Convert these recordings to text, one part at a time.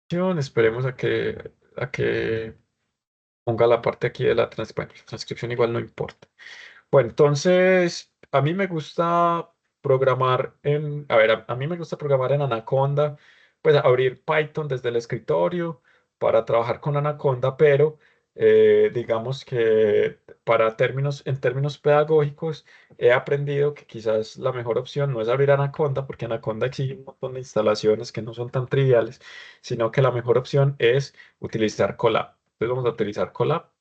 Esperemos a que ponga la parte aquí de la bueno, la transcripción igual no importa. Bueno, entonces, a mí me gusta a ver, a mí me gusta programar en Anaconda, pues abrir Python desde el escritorio para trabajar con Anaconda, pero digamos que en términos pedagógicos, he aprendido que quizás la mejor opción no es abrir Anaconda, porque Anaconda exige un montón de instalaciones que no son tan triviales, sino que la mejor opción es utilizar Colab. Entonces vamos a utilizar Colab,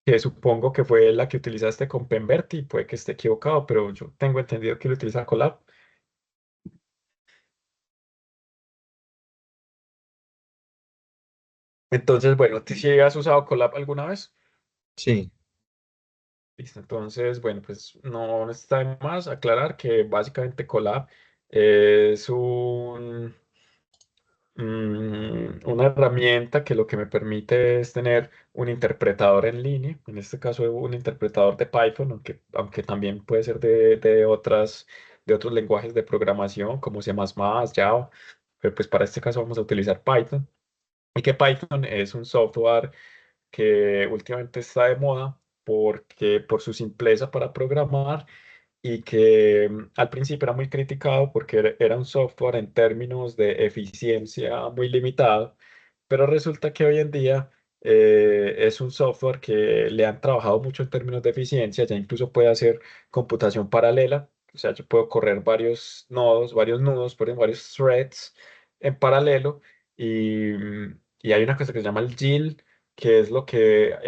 que supongo que fue la que utilizaste con Penberti, puede que esté equivocado, pero yo tengo entendido que lo utiliza Colab. Entonces, bueno, ¿tú sí has usado Colab alguna vez? Sí, Listo, entonces, bueno, pues no está de más aclarar que básicamente Colab es una herramienta que lo que me permite es tener un interpretador en línea, en este caso un interpretador de Python, aunque también puede ser de otros lenguajes de programación como C++, Java, pero pues para este caso vamos a utilizar Python. Y que Python es un software que últimamente está de moda porque por su simpleza para programar y que al principio era muy criticado porque era un software en términos de eficiencia muy limitado, pero resulta que hoy en día es un software que le han trabajado mucho en términos de eficiencia, ya incluso puede hacer computación paralela, o sea, yo puedo correr varios nudos, varios threads en paralelo y hay una cosa que se llama el GIL, que es lo que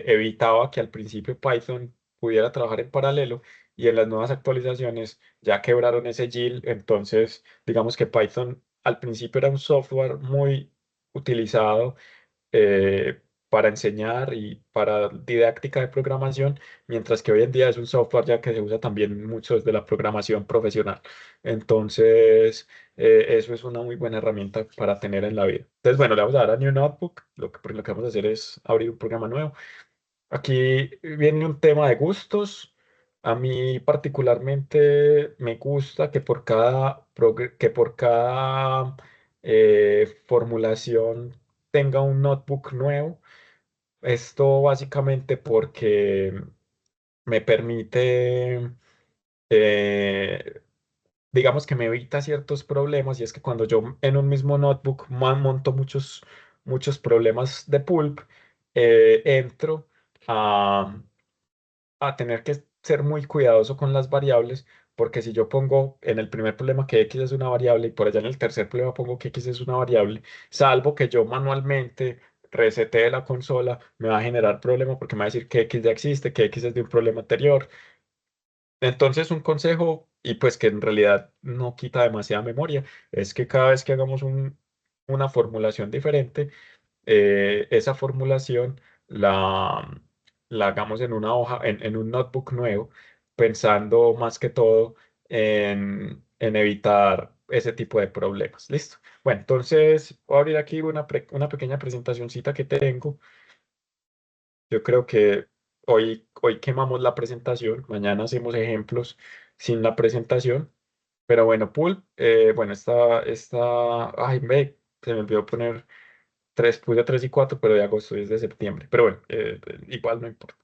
evitaba que al principio Python pudiera trabajar en paralelo y en las nuevas actualizaciones ya quebraron ese GIL, entonces digamos que Python al principio era un software muy utilizado para enseñar y para didáctica de programación, mientras que hoy en día es un software ya que se usa también mucho desde la programación profesional. Entonces, eso es una muy buena herramienta para tener en la vida. Entonces, bueno, le vamos a dar a New Notebook. Lo que vamos a hacer es abrir un programa nuevo. Aquí viene un tema de gustos. A mí particularmente me gusta que por cada formulación tenga un notebook nuevo. Esto básicamente porque me permite, eh, digamos que me evita ciertos problemas y es que cuando yo en un mismo notebook monto muchos problemas de pulp, entro a tener que ser muy cuidadoso con las variables, porque si yo pongo en el primer problema que x es una variable y por allá en el tercer problema pongo que x es una variable, salvo que yo manualmente resetee la consola, me va a generar problema porque me va a decir que x ya existe, que x es de un problema anterior. Entonces, un consejo, y pues que en realidad no quita demasiada memoria, es que cada vez que hagamos una formulación diferente, esa formulación la, la hagamos en una hoja, en un notebook nuevo, pensando más que todo en evitar ese tipo de problemas. ¿Listo? Bueno, entonces voy a abrir aquí una pequeña presentacioncita que tengo. Yo creo que hoy quemamos la presentación, mañana hacemos ejemplos sin la presentación. Pero bueno, Pool, bueno, ay, se me olvidó poner puse 3 y 4 pero de agosto y es de septiembre. Pero bueno, igual no importa.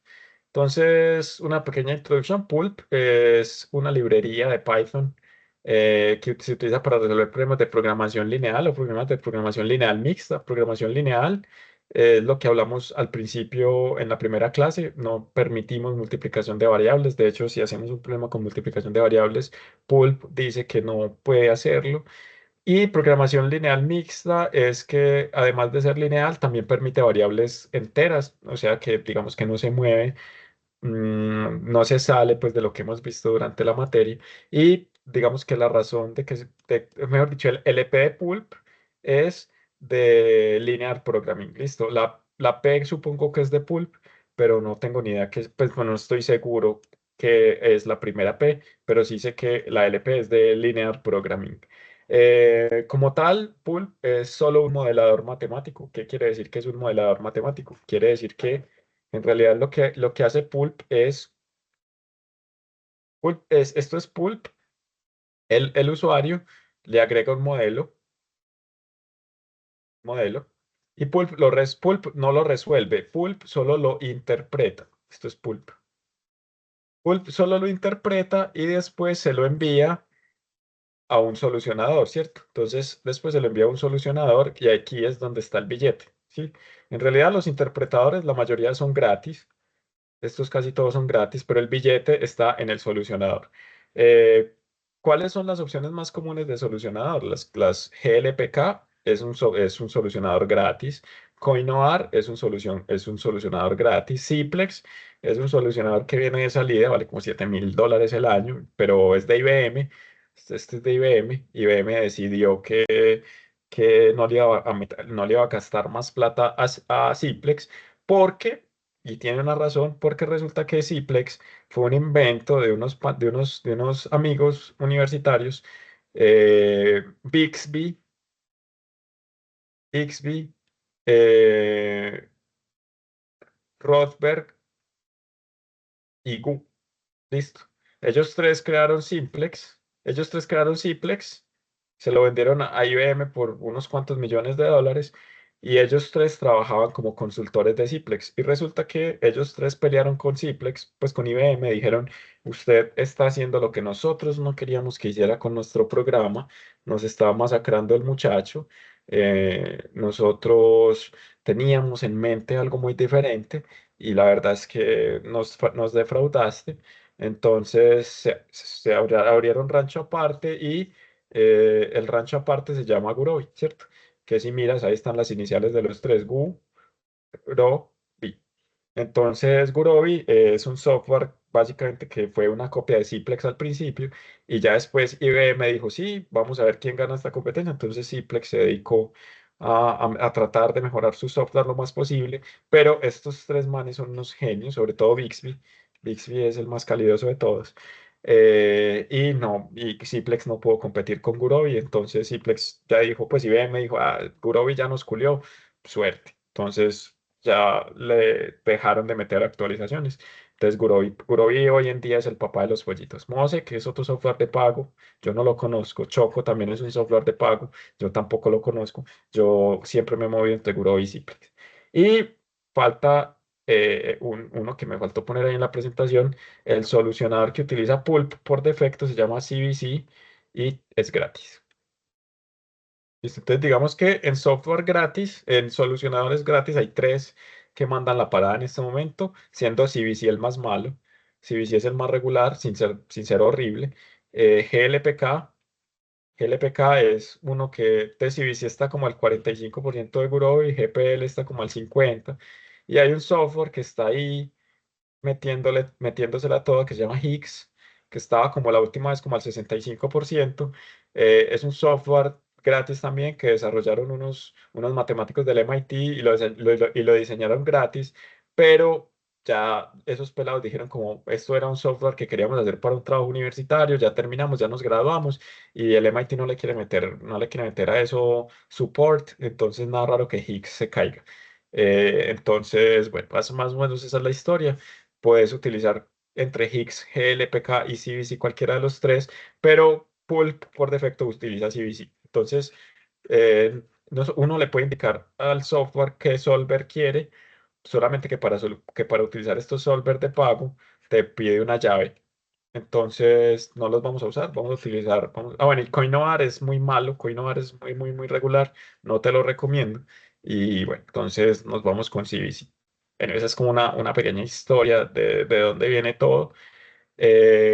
Entonces, una pequeña introducción. Pulp es una librería de Python que se utiliza para resolver problemas de programación lineal o problemas de programación lineal mixta. Programación lineal es lo que hablamos al principio en la primera clase. No permitimos multiplicación de variables. De hecho, si hacemos un problema con multiplicación de variables, Pulp dice que no puede hacerlo. Y programación lineal mixta es que además de ser lineal, también permite variables enteras, o sea que digamos que no se mueve, no se sale pues de lo que hemos visto durante la materia. Y digamos que la razón mejor dicho, el LP de Pulp es de linear programming. Listo. La P supongo que es de Pulp, pero no tengo ni idea pues bueno, no estoy seguro que es la primera P, pero sí sé que la LP es de linear programming. Como tal, Pulp es solo un modelador matemático. ¿Qué quiere decir que es un modelador matemático? Quiere decir que en realidad lo que hace esto es Pulp, el usuario le agrega un modelo modelo. Y Pulp no lo resuelve, Pulp solo lo interpreta. Esto es Pulp. Pulp solo lo interpreta y después se lo envía a un solucionador, ¿cierto? Entonces, después se lo envía a un solucionador y aquí es donde está el billete, ¿sí? En realidad, los interpretadores, la mayoría son gratis. Estos casi todos son gratis, pero el billete está en el solucionador. Eh, ¿Cuáles son las opciones más comunes de solucionador? Las GLPK es un solucionador gratis. CoinOR es un solucionador gratis. Simplex es un solucionador que viene de salida, vale como $7.000 el año, pero es de IBM. Este es de IBM. IBM decidió que no le iba a gastar más plata a Simplex porque y tiene una razón porque resulta que Ciplex fue un invento de unos amigos universitarios, Bixby, eh, Rothberg y Gu. Listo. Ellos tres crearon Simplex, se lo vendieron a IBM por unos cuantos millones de dólares y ellos tres trabajaban como consultores de Simplex. Y resulta que ellos tres pelearon con Simplex, pues con IBM, dijeron, usted está haciendo lo que nosotros no queríamos que hiciera con nuestro programa, nos estaba masacrando el muchacho, nosotros teníamos en mente algo muy diferente y la verdad es que nos defraudaste. Entonces abrieron rancho aparte y el rancho aparte se llama Gurobi, ¿cierto? Que si miras, ahí están las iniciales de los tres, Gurobi. Entonces, Gurobi es un software básicamente que fue una copia de Simplex al principio y ya después IBM dijo, sí, vamos a ver quién gana esta competencia. Entonces Simplex se dedicó a tratar de mejorar su software lo más posible, pero estos tres manes son unos genios, sobre todo Bixby. Bixby es el más calidoso de todos. Y Simplex no pudo competir con Gurobi, entonces Simplex ya dijo, pues IBM dijo, Gurobi ya nos culió, suerte. Entonces ya le dejaron de meter actualizaciones. Entonces, Gurobi hoy en día es el papá de los pollitos. Mose, que es otro software de pago, yo no lo conozco. Choco también es un software de pago, yo tampoco lo conozco. Yo siempre me he movido entre Gurobi y Simplex. Y falta uno que me faltó poner ahí en la presentación, el solucionador que utiliza Pulp por defecto se llama CVC y es gratis. Listo. Entonces, digamos que en software gratis, en solucionadores gratis, hay tres que mandan la parada en este momento, siendo CVC el más malo. CVC es el más regular, sin ser horrible. GLPK, GLPK es uno que de CVC está como al 45% de Grow y GPL está como al 50%. Y hay un software que está ahí metiéndosela toda, que se llama Higgs, que estaba como la última vez como al 65%. Es un software gratis también que desarrollaron unos matemáticos del MIT y lo diseñaron gratis, pero ya esos pelados dijeron como esto era un software que queríamos hacer para un trabajo universitario, ya terminamos, ya nos graduamos y el MIT no le quiere meter a eso support, entonces nada raro que Higgs se caiga. Entonces, bueno, más o menos esa es la historia. Puedes utilizar entre Higgs, GLPK y CVC, cualquiera de los tres, pero Pulp por defecto utiliza CVC. Entonces, uno le puede indicar al software qué solver quiere, solamente que para utilizar estos solver de pago te pide una llave. Entonces, no los vamos a usar, vamos a utilizar. Bueno, y Coinoar es muy malo, Coinoar es muy, muy, muy regular, no te lo recomiendo. Y bueno, entonces nos vamos con CVC. Bueno, esa es como una pequeña historia de dónde viene todo.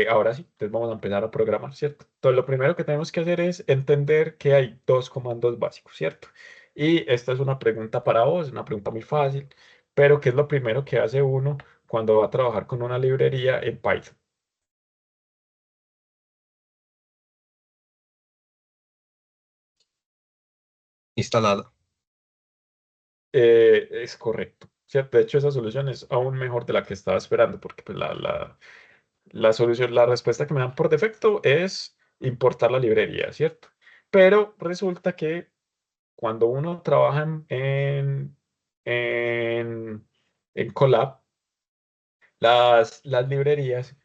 Ahora sí, entonces vamos a empezar a programar, ¿cierto? Entonces, lo primero que tenemos que hacer es entender que hay dos comandos básicos, ¿cierto? Y esta es una pregunta para vos, una pregunta muy fácil, pero ¿qué es lo primero que hace uno cuando va a trabajar con una librería en Python? Instalado. Es correcto, ¿cierto? De hecho, esa solución es aún mejor de la que estaba esperando, porque pues, la respuesta que me dan por defecto es importar la librería, ¿cierto? Pero resulta que cuando uno trabaja en, en Colab, las librerías,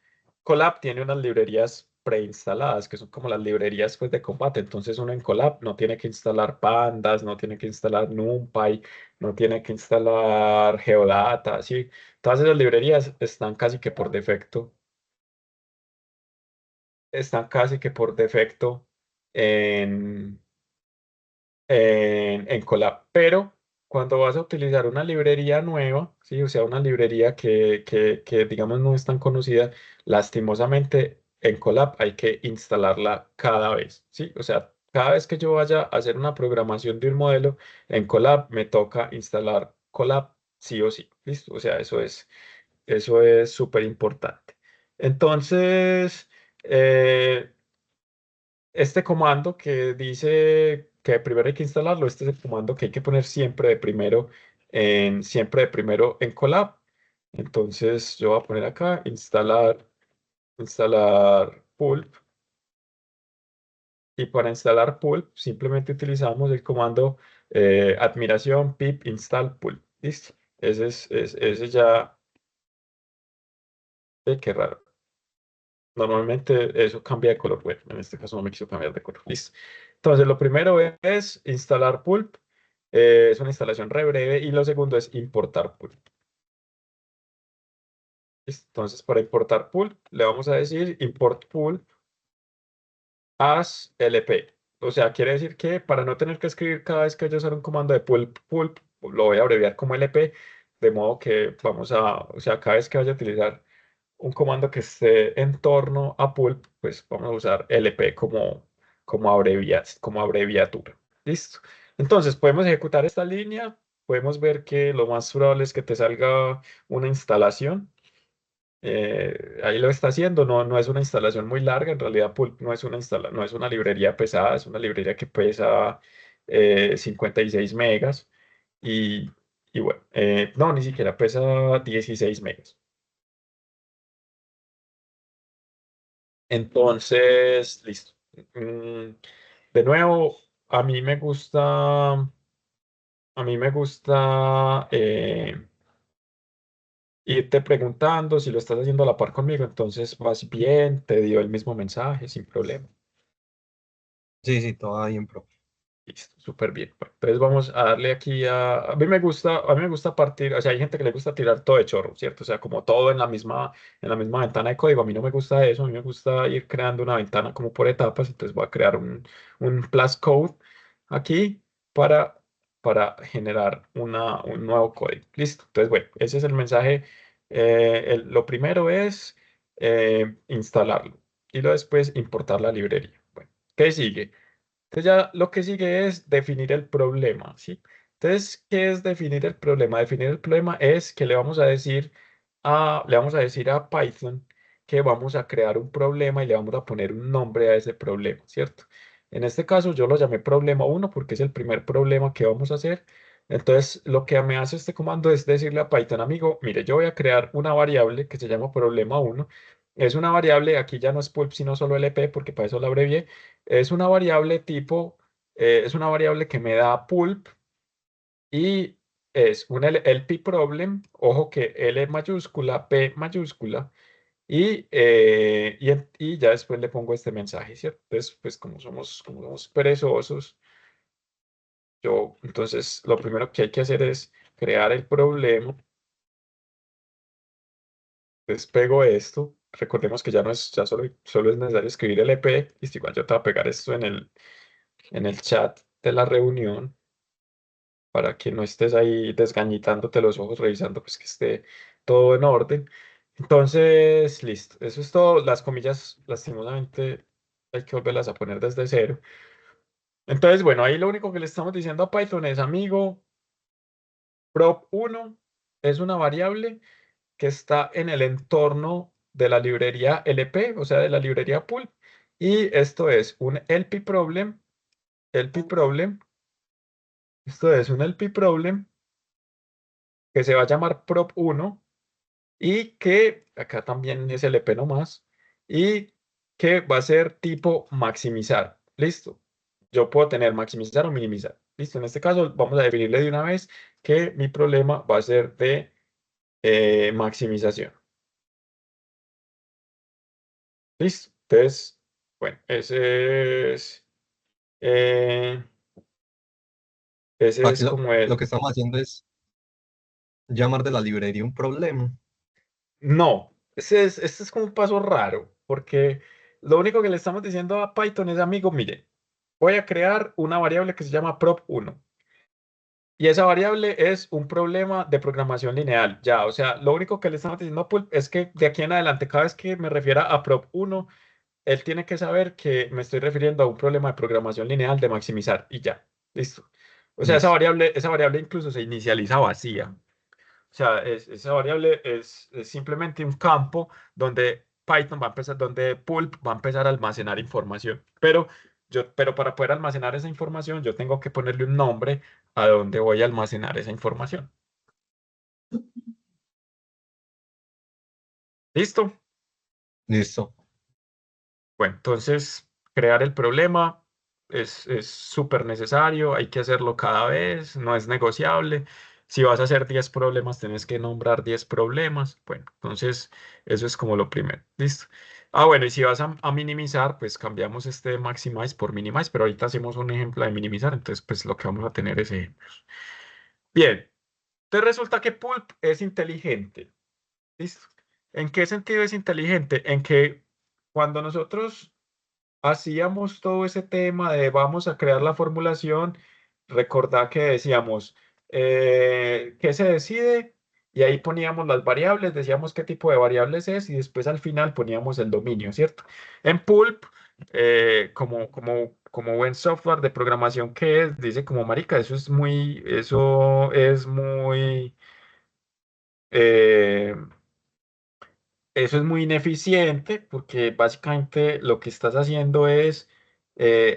Colab tiene unas librerías preinstaladas, que son como las librerías pues, de combate. Entonces uno en Colab no tiene que instalar Pandas, no tiene que instalar NumPy, no tiene que instalar Geodata, ¿sí? Todas esas librerías están casi que por defecto en, en Colab. Pero cuando vas a utilizar una librería nueva, ¿sí? O sea, una librería que, digamos no es tan conocida, lastimosamente en Colab hay que instalarla cada vez, ¿sí? O sea, cada vez que yo vaya a hacer una programación de un modelo en Colab, me toca instalar Colab sí o sí, ¿listo? O sea, eso es súper importante. Entonces, este comando que dice que primero hay que instalarlo, este es el comando que hay que poner siempre de primero en Colab. Entonces yo voy a poner acá instalar pulp, y para instalar pulp simplemente utilizamos el comando admiración pip install pulp. Listo. Ese ya, qué raro. Normalmente eso cambia de color. Bueno, en este caso no me quiso cambiar de color. Listo. Entonces, lo primero es instalar Pulp. Es una instalación re breve. Y lo segundo es importar Pulp. ¿Listo? Entonces, para importar Pulp, le vamos a decir import Pulp as LP. O sea, quiere decir que para no tener que escribir cada vez que vaya a usar un comando de Pulp, Pulp, lo voy a abreviar como LP. De modo que o sea, cada vez que vaya a utilizar un comando que esté en torno a pulp, pues vamos a usar LP como abreviatura. ¿Listo? Entonces, podemos ejecutar esta línea. Podemos ver que lo más probable es que te salga una instalación. Ahí lo está haciendo. No, no es una instalación muy larga. En realidad, Pulp no es una librería pesada. Es una librería que pesa 56 megas. Y, y bueno, no, ni siquiera pesa 16 megas. Entonces, listo. Mm, De nuevo, a mí me gusta, irte preguntando si lo estás haciendo a la par conmigo, entonces vas bien, te dio el mismo mensaje sin problema. Sí, sí, todo va bien, pro. Listo, súper bien. Bueno, entonces vamos a darle aquí a mí me gusta partir, o sea, hay gente que le gusta tirar todo de chorro, ¿cierto? O sea, como todo en la misma ventana de código. A mí no me gusta eso, a mí me gusta ir creando una ventana como por etapas, entonces voy a crear un plus code aquí para, para generar un nuevo código. Listo. Entonces, bueno, ese es el mensaje. Lo primero es instalarlo y lo después importar la librería. Bueno, ¿qué sigue? Entonces ya lo que sigue es definir el problema, ¿sí? Entonces, ¿qué es definir el problema? Definir el problema es que le vamos a decir a Python que vamos a crear un problema y le vamos a poner un nombre a ese problema, ¿cierto? En este caso yo lo llamé problema uno porque es el primer problema que vamos a hacer. Entonces, lo que me hace este comando es decirle a Python, amigo, mire, yo voy a crear una variable que se llama problema uno. Es una variable, aquí ya no es pulp, sino solo LP, porque para eso la abrevié. Es una variable es una variable que me da pulp y es un LP problem, ojo que L mayúscula, P mayúscula, y ya después le pongo este mensaje, ¿cierto? Entonces, pues como somos perezosos, entonces lo primero que hay que hacer es crear el problema, despego esto, recordemos que ya solo es necesario escribir LP, y igual yo te voy a pegar esto en el chat de la reunión, para que no estés ahí desgañitándote los ojos revisando pues que esté todo en orden. Entonces, listo. Eso es todo. Las comillas, lastimosamente, hay que volverlas a poner desde cero. Entonces, bueno, ahí lo único que le estamos diciendo a Python es, amigo, prop1 es una variable que está en el entorno de la librería LP, o sea, de la librería pulp. Y esto es un LP problem, esto es un LP problem que se va a llamar prop1 y que acá también es LP nomás y que va a ser tipo maximizar. Listo. Yo puedo tener maximizar o minimizar. Listo. En este caso vamos a definirle de una vez que mi problema va a ser de maximización. Listo. Entonces, bueno, eh, ese Aquí es como lo el... que estamos haciendo es llamar de la librería un problema. No, este es como un paso raro, porque lo único que le estamos diciendo a Python es, amigo, mire, voy a crear una variable que se llama prop1. Y esa variable es un problema de programación lineal. Ya, o sea, lo único que le estamos diciendo a Pulp es que de aquí en adelante, cada vez que me refiera a prop1, él tiene que saber que me estoy refiriendo a un problema de programación lineal de maximizar y ya. Listo. O sea, Listo. esa variable incluso se inicializa vacía. O sea, esa variable es simplemente un campo donde Python va a empezar, donde Pulp va a empezar a almacenar información. Pero para poder almacenar esa información, yo tengo que ponerle un nombre a donde voy a almacenar esa información. ¿Listo? Listo. Bueno, entonces crear el problema es súper necesario, hay que hacerlo cada vez, no es negociable. Si vas a hacer 10 problemas, tienes que nombrar 10 problemas. Bueno, entonces eso es como lo primero. ¿Listo? Ah, bueno, y si vas a minimizar, pues cambiamos este maximize por minimize, pero ahorita hacemos un ejemplo de minimizar, entonces pues lo que vamos a tener es ejemplos. Bien, entonces resulta que Pulp es inteligente. ¿Listo? ¿En qué sentido es inteligente? En que cuando nosotros hacíamos todo ese tema de vamos a crear la formulación, recordá que decíamos qué se decide y ahí poníamos las variables, decíamos qué tipo de variables es y después al final poníamos el dominio, ¿cierto? En Pulp, como buen software de programación que es, dice como marica, eso es muy... eh, eso es muy ineficiente porque básicamente lo que estás haciendo es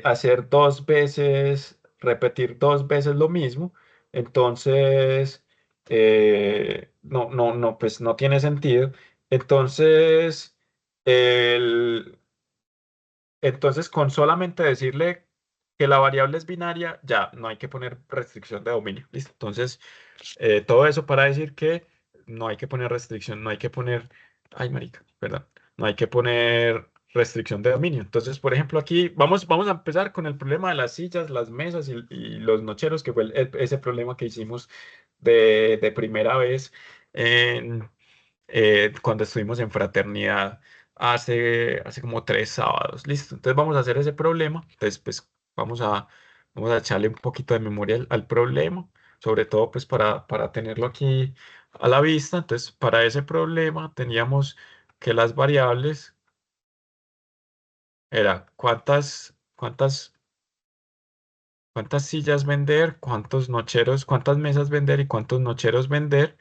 hacer dos veces, repetir dos veces lo mismo. Entonces, no, pues no tiene sentido. Entonces, el, entonces, con solamente decirle que la variable es binaria, ya no hay que poner restricción de dominio. ¿Listo? Entonces, todo eso para decir que no hay que poner restricción, no hay que poner, ay, marica, perdón, no hay que poner restricción de dominio. Entonces, por ejemplo, aquí vamos a empezar con el problema de las sillas, las mesas y los nocheros, que fue ese problema que hicimos de primera vez cuando estuvimos en fraternidad hace como 3 sábados. Listo. Entonces vamos a hacer ese problema. Entonces, pues vamos a echarle un poquito de memoria al problema, sobre todo pues para tenerlo aquí a la vista. Entonces, para ese problema teníamos que las variables era cuántas sillas vender, cuántos nocheros, cuántas mesas vender y cuántos nocheros vender,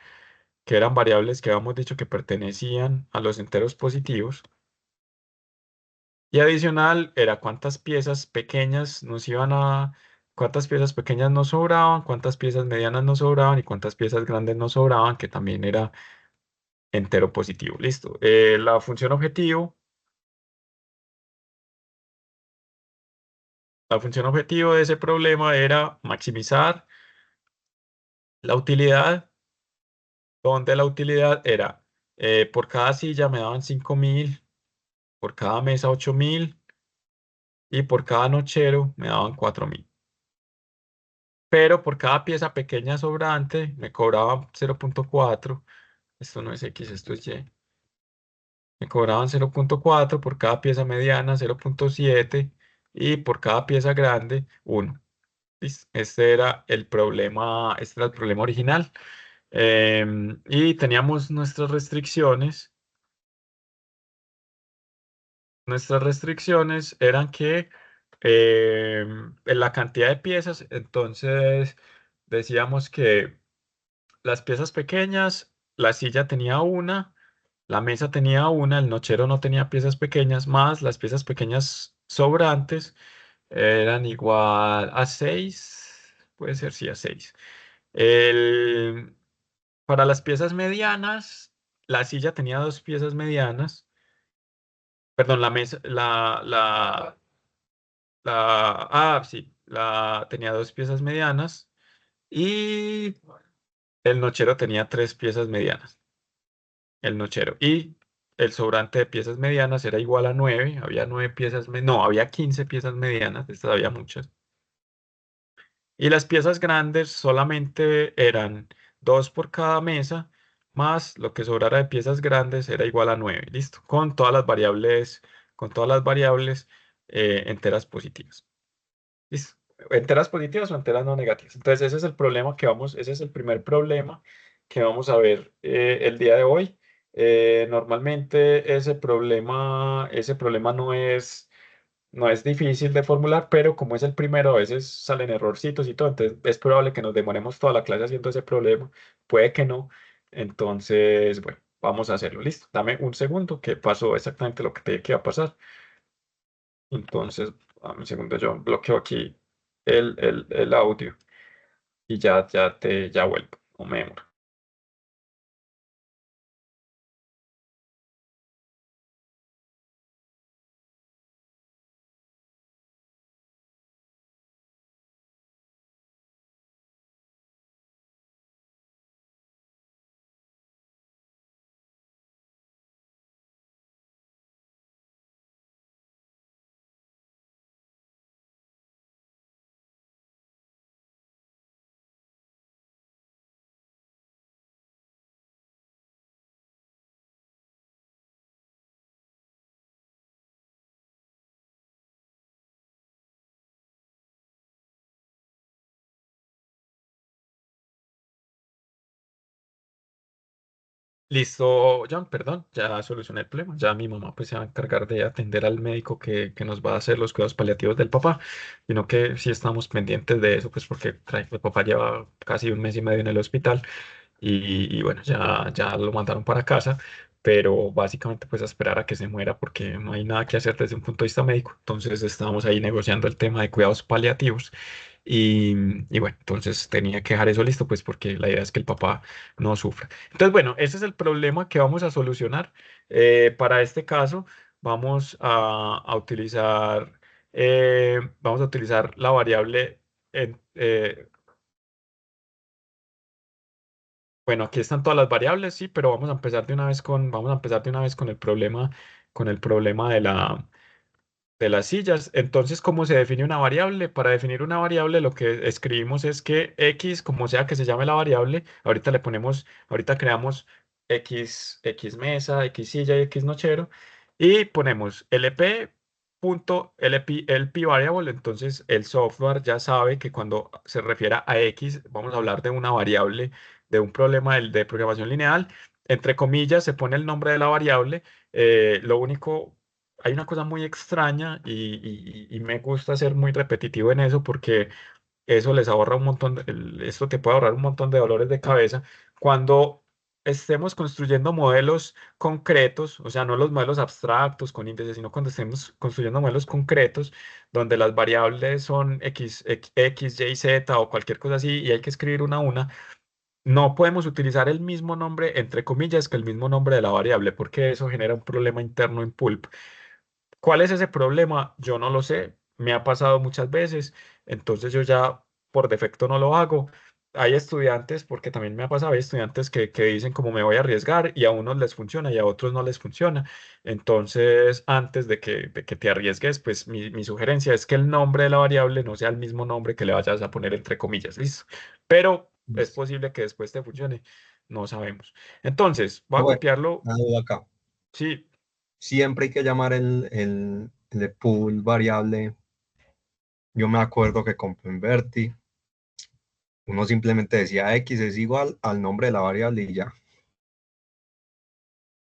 que eran variables que habíamos dicho que pertenecían a los enteros positivos. Y adicional era cuántas piezas pequeñas nos sobraban, cuántas piezas medianas nos sobraban y cuántas piezas grandes nos sobraban, que también era entero positivo. Listo. La función objetivo de ese problema era maximizar la utilidad, donde la utilidad era por cada silla me daban 5.000, por cada mesa 8.000 y por cada nochero me daban 4.000. Pero por cada pieza pequeña sobrante me cobraban 0,4. Esto no es X, esto es Y. Me cobraban 0,4 por cada pieza mediana, 0,7 y por cada pieza grande, 1. Este era el problema original. Y teníamos nuestras restricciones. Nuestras restricciones eran que en la cantidad de piezas, entonces decíamos que las piezas pequeñas, la silla tenía una, la mesa tenía una, el nochero no tenía piezas pequeñas, más las piezas pequeñas sobrantes eran igual a 6, puede ser, sí, a 6. El, para las piezas medianas, la silla tenía dos piezas medianas, perdón, la mesa, sí, tenía dos piezas medianas y el nochero tenía tres piezas medianas. El nochero. Y el sobrante de piezas medianas era igual a 9, había 9 piezas, no, había 15 piezas medianas, de estas había muchas. Y las piezas grandes solamente eran 2 por cada mesa, más lo que sobrara de piezas grandes era igual a 9, listo, con todas las variables enteras positivas. ¿Listo? Enteras positivas o enteras no negativas. Entonces, ese es el primer problema que vamos a ver el día de hoy. Normalmente ese problema no es difícil de formular, pero como es el primero, a veces salen errorcitos y todo, entonces es probable que nos demoremos toda la clase haciendo ese problema, puede que no. Entonces, bueno, vamos a hacerlo. Listo. Dame un segundo que pasó exactamente lo que te dije que iba a pasar. Entonces, dame un segundo, yo bloqueo aquí el audio y ya vuelvo. No me demoro. Listo, John, perdón, ya solucioné el problema. Ya mi mamá pues se va a encargar de atender al médico que nos va a hacer los cuidados paliativos del papá, sino que sí estamos pendientes de eso, pues porque el papá lleva casi un mes y medio en el hospital y bueno, ya lo mandaron para casa, pero básicamente pues a esperar a que se muera porque no hay nada que hacer desde un punto de vista médico. Entonces estábamos ahí negociando el tema de cuidados paliativos y, y bueno, entonces tenía que dejar eso listo pues porque la idea es que el papá no sufra. Entonces bueno, ese es el problema que vamos a solucionar. Para este caso vamos vamos a utilizar la variable en, bueno, aquí están todas las variables, sí, pero vamos a empezar de una vez con el problema de las sillas. Entonces, ¿cómo se define una variable? Para definir una variable, lo que escribimos es que x, como sea que se llame la variable, ahorita creamos x mesa, x silla y x nochero, y ponemos lp variable. Entonces, el software ya sabe que cuando se refiera a x, vamos a hablar de una variable, de un problema de programación lineal. Entre comillas, se pone el nombre de la variable. Lo único hay una cosa muy extraña y me gusta ser muy repetitivo en eso porque eso les ahorra un montón, esto te puede ahorrar un montón de dolores de cabeza cuando estemos construyendo modelos concretos, o sea, no los modelos abstractos con índices, sino cuando estemos construyendo modelos concretos donde las variables son X, Y, Z o cualquier cosa así y hay que escribir una a una. No podemos utilizar el mismo nombre, entre comillas, que el mismo nombre de la variable, porque eso genera un problema interno en Pulp. ¿Cuál es ese problema? Yo no lo sé, me ha pasado muchas veces, entonces yo ya por defecto no lo hago. Hay estudiantes, porque también me ha pasado, hay estudiantes que dicen como me voy a arriesgar y a unos les funciona y a otros no les funciona. Entonces, antes de que te arriesgues, pues mi sugerencia es que el nombre de la variable no sea el mismo nombre que le vayas a poner entre comillas, ¿listo? Pero es Listo. posible que después te funcione, no sabemos. Entonces, voy Ah, a bueno, copiarlo, una duda acá. sí. Siempre hay que llamar el de pool variable. Yo me acuerdo que con Penverti uno simplemente decía x es igual al nombre de la variable y ya.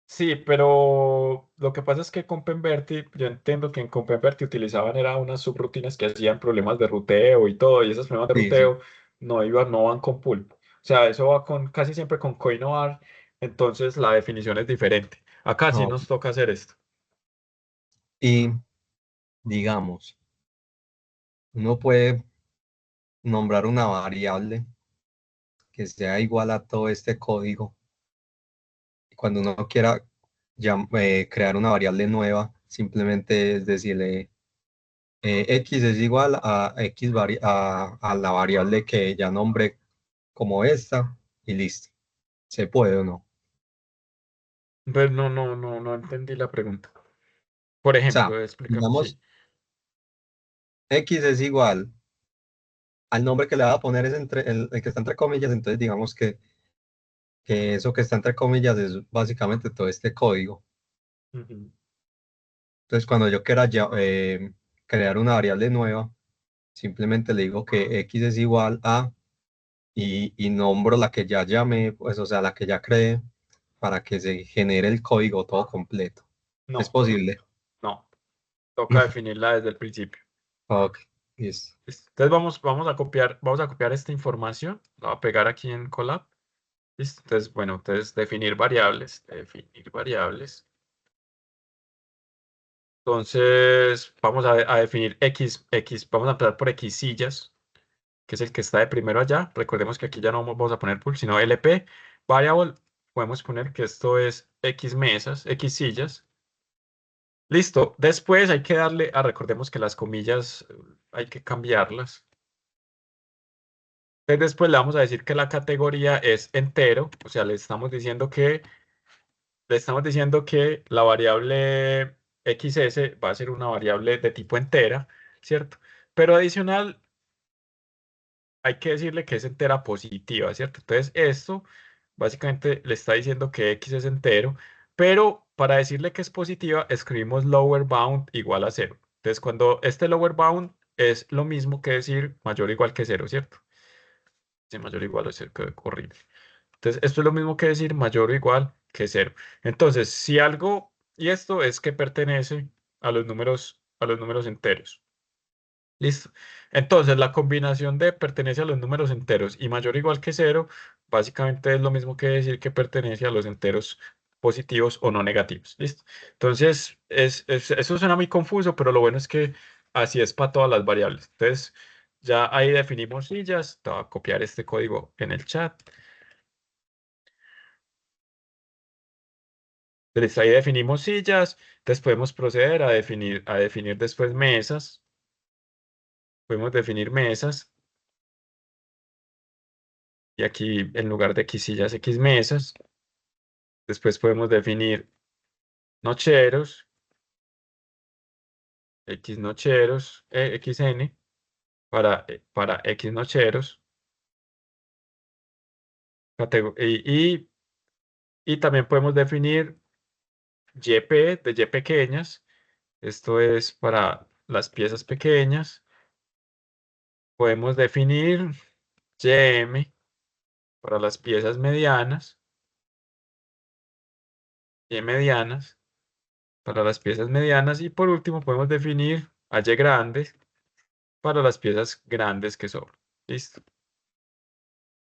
Sí, pero lo que pasa es que con Penverti, yo entiendo que en Penverti utilizaban era unas subrutinas que hacían problemas de ruteo y todo, y esos problemas de Sí, sí. ruteo no van con pulp. O sea, eso va casi siempre con coinoar, entonces la definición es diferente. Acá sí Ah, nos toca hacer esto. y digamos, uno puede nombrar una variable que sea igual a todo este código. Y cuando uno quiera crear una variable nueva, simplemente es decirle x es igual a a la variable que ya nombré como esta y listo. ¿Se puede o no? Pues no entendí la pregunta. Por O sea, ejemplo, explícame, sí. digamos, X es igual al nombre que le va a poner es el que está entre comillas, entonces digamos que eso que está entre comillas es básicamente todo este código. Ujú. Entonces, cuando yo quiera crear una variable nueva, simplemente le digo que X es igual a y nombro la que ya llamé, pues, o sea, la que ya creé, para que se genere el código todo completo. ¿Es No, posible? no. Toca definirla desde el principio. Ok, listo. Listo. Entonces vamos a copiar esta información. La voy a pegar aquí en Colab. Listo. Entonces, bueno, entonces definir variables. Definir variables. Entonces, vamos a definir X. Vamos a empezar por X sillas, que es el que está de primero allá. Recordemos que aquí ya no vamos a poner pool, sino LP. Variable, podemos poner que esto es X mesas, X sillas. Listo. Después hay que recordemos que las comillas hay que cambiarlas. Entonces después le vamos a decir que la categoría es entero, o sea, le estamos diciendo que la variable XS va a ser una variable de tipo entera, ¿cierto? Pero adicional hay que decirle que es entera positiva, ¿cierto? Entonces esto básicamente le está diciendo que X es entero, pero para decirle que es positiva escribimos lower bound igual a cero. Entonces cuando este lower bound es lo mismo que decir mayor o igual que cero, ¿cierto? Sí, mayor o igual a cero, qué horrible. Entonces, esto es lo mismo que decir mayor o igual que cero. Entonces, si algo, y esto es que pertenece a los números enteros. Listo. Entonces, la combinación de pertenece a los números enteros y mayor o igual que cero, básicamente es lo mismo que decir que pertenece a los enteros positivos o no negativos. Listo. Entonces, eso suena muy confuso, pero lo bueno es que así es para todas las variables. Entonces, ya ahí definimos sillas. Te voy a copiar este código en el chat. Entonces, ahí definimos sillas. Entonces, podemos proceder a definir después mesas. Podemos definir mesas. Y aquí, en lugar de X sillas, X mesas. Después podemos definir nocheros, X nocheros, XN para X nocheros. Y también podemos definir YP de Y pequeñas. Esto es para las piezas pequeñas. Podemos definir YM para las piezas medianas. Y medianas para las piezas medianas. Y por último podemos definir a Y grandes para las piezas grandes que sobran. ¿Listo?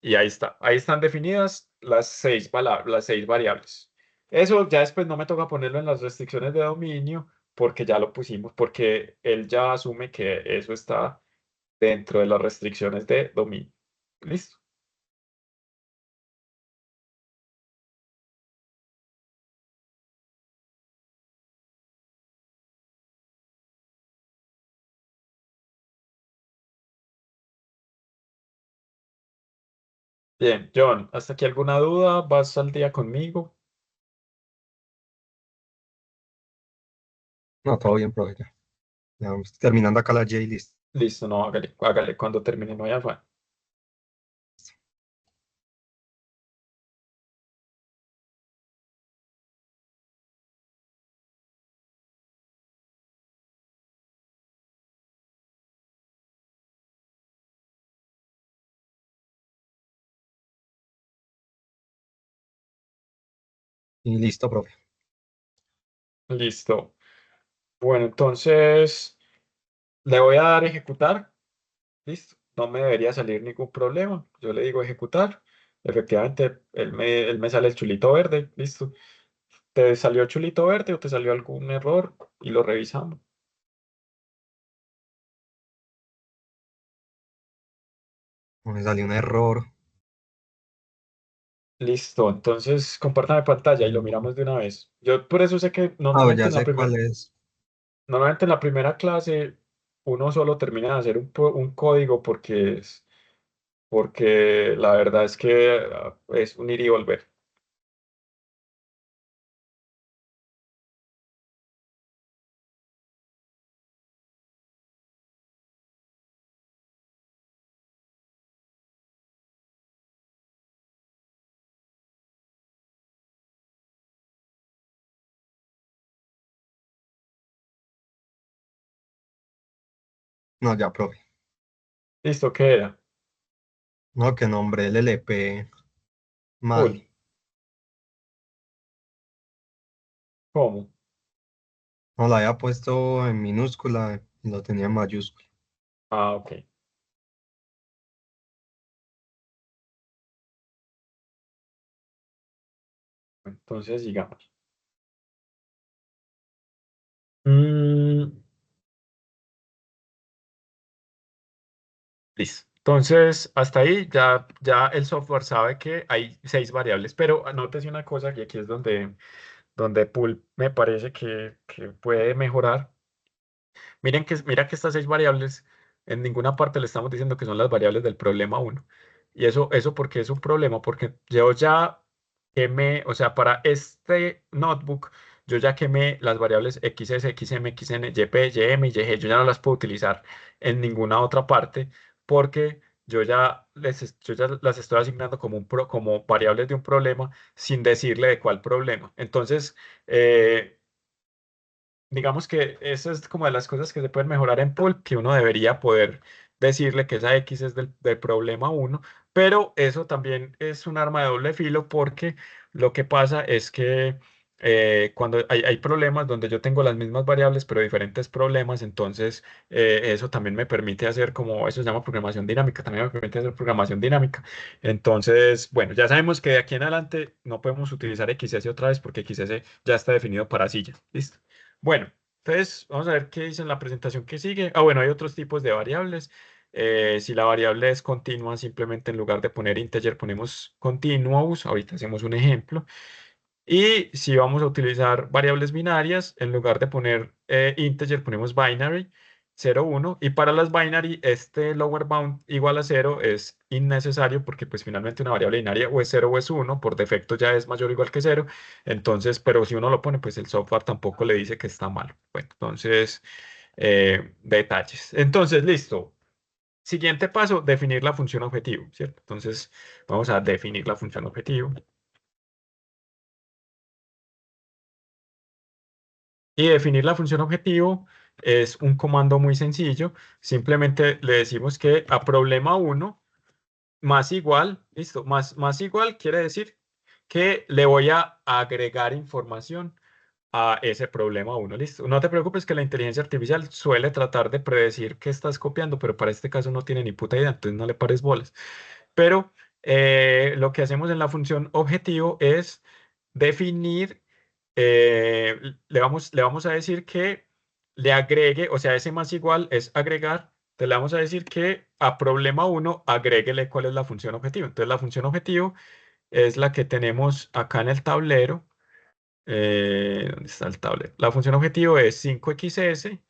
Y ahí está. Ahí están definidas las seis variables. Eso ya después no me toca ponerlo en las restricciones de dominio porque ya lo pusimos, porque él ya asume que eso está dentro de las restricciones de dominio. ¿Listo? Bien, John, ¿hasta aquí alguna duda? ¿Vas al día conmigo? No, todo bien, profe. Ya vamos terminando acá la J-list. Listo, no, hágale, hágale cuando termine, no hay afán. Y listo, profe. Listo. Bueno, entonces le voy a dar ejecutar. Listo. No me debería salir ningún problema. Yo le digo ejecutar. Efectivamente, él me sale el chulito verde. Listo. ¿Te salió chulito verde o te salió algún error? Y lo revisamos. Me salió un error. Listo. Entonces, compártame pantalla y lo miramos de una vez. Yo por eso sé que Ah, normalmente ya en la sé primera, cuál es. normalmente en la primera clase uno solo termina de hacer un código porque la verdad es que es un ir y volver. No, ya, profe. Listo, ¿qué era? No, que nombré el LP Full. mal. ¿Cómo? No, la había puesto en minúscula y lo tenía en mayúscula. Ah, ok. Entonces, sigamos. Mm, listo. Entonces, hasta ahí ya el software sabe que hay 6 variables, pero anótese una cosa y aquí es donde Pool me parece que puede mejorar. Mira que estas 6 variables, en ninguna parte le estamos diciendo que son las variables del problema uno. Y eso porque es un problema, porque yo ya quemé, o sea, para este notebook, yo ya quemé las variables XS, XM, XN, YP, YM y YG. Yo ya no las puedo utilizar en ninguna otra parte porque yo ya las estoy asignando como variables de un problema sin decirle de cuál problema. Entonces, digamos que eso es como de las cosas que se pueden mejorar en Pool, que uno debería poder decirle que esa X es del problema uno, pero eso también es un arma de doble filo porque lo que pasa es que cuando hay problemas donde yo tengo las mismas variables pero diferentes problemas, entonces eso también me permite hacer como, eso se llama programación dinámica, también me permite hacer programación dinámica. Entonces, bueno, ya sabemos que de aquí en adelante no podemos utilizar XS otra vez porque XS ya está definido para sillas. ¿Listo? Bueno, entonces vamos a ver qué dice en la presentación que sigue. Ah, bueno, hay otros tipos de variables. Si la variable es continua, simplemente en lugar de poner integer ponemos continuous. Ahorita hacemos un ejemplo. Y si vamos a utilizar variables binarias, en lugar de poner integer, ponemos binary 0, 1. Y para las binary, este lower bound igual a 0 es innecesario porque pues finalmente una variable binaria o es 0 o es 1, por defecto ya es mayor o igual que 0. Entonces, pero si uno lo pone, pues el software tampoco le dice que está mal. Bueno, entonces, detalles. Entonces, listo. Siguiente paso, definir la función objetivo, ¿cierto? Entonces, vamos a definir la función objetivo. Y definir la función objetivo es un comando muy sencillo. Simplemente le decimos que a problema uno más igual, listo, más igual quiere decir que le voy a agregar información a ese problema uno, listo. No te preocupes que la inteligencia artificial suele tratar de predecir qué estás copiando, pero para este caso no tiene ni puta idea, entonces no le pares bolas. Pero lo que hacemos en la función objetivo es definir, le vamos a decir que le agregue, o sea, ese más igual es agregar, entonces le vamos a decir que a problema uno agréguele cuál es la función objetivo. Entonces la función objetivo es la que tenemos acá en el tablero. ¿Dónde está el tablero? La función objetivo es 5XS,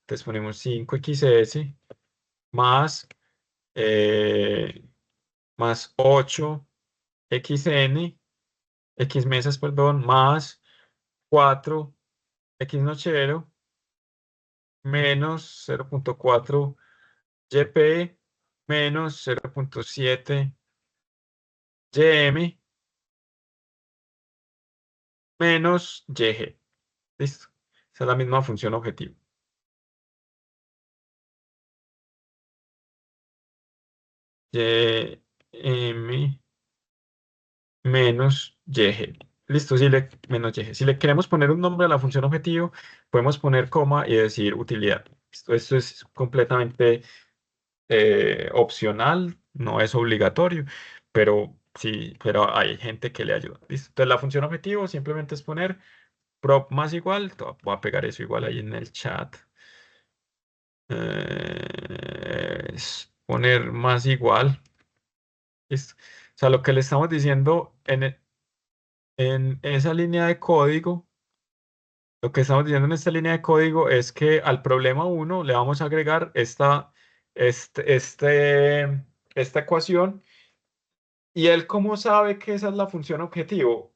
entonces ponemos 5XS más, eh, más 8XN, X mesas, perdón, más 4X nochero menos 0,4 YP menos 0,7 YM menos YG. Listo. Esa es la misma función objetivo. YM menos YG. Listo, menos YG. Si le queremos poner un nombre a la función objetivo, podemos poner coma y decir utilidad. Esto es completamente opcional, no es obligatorio, pero sí, pero hay gente que le ayuda. ¿Listo? Entonces la función objetivo simplemente es poner prop más igual, voy a pegar eso igual ahí en el chat. Es poner más igual. ¿Listo? O sea, lo que le estamos diciendo en esa línea de código, lo que estamos diciendo en esta línea de código es que al problema uno le vamos a agregar esta ecuación. ¿Y él cómo sabe que esa es la función objetivo?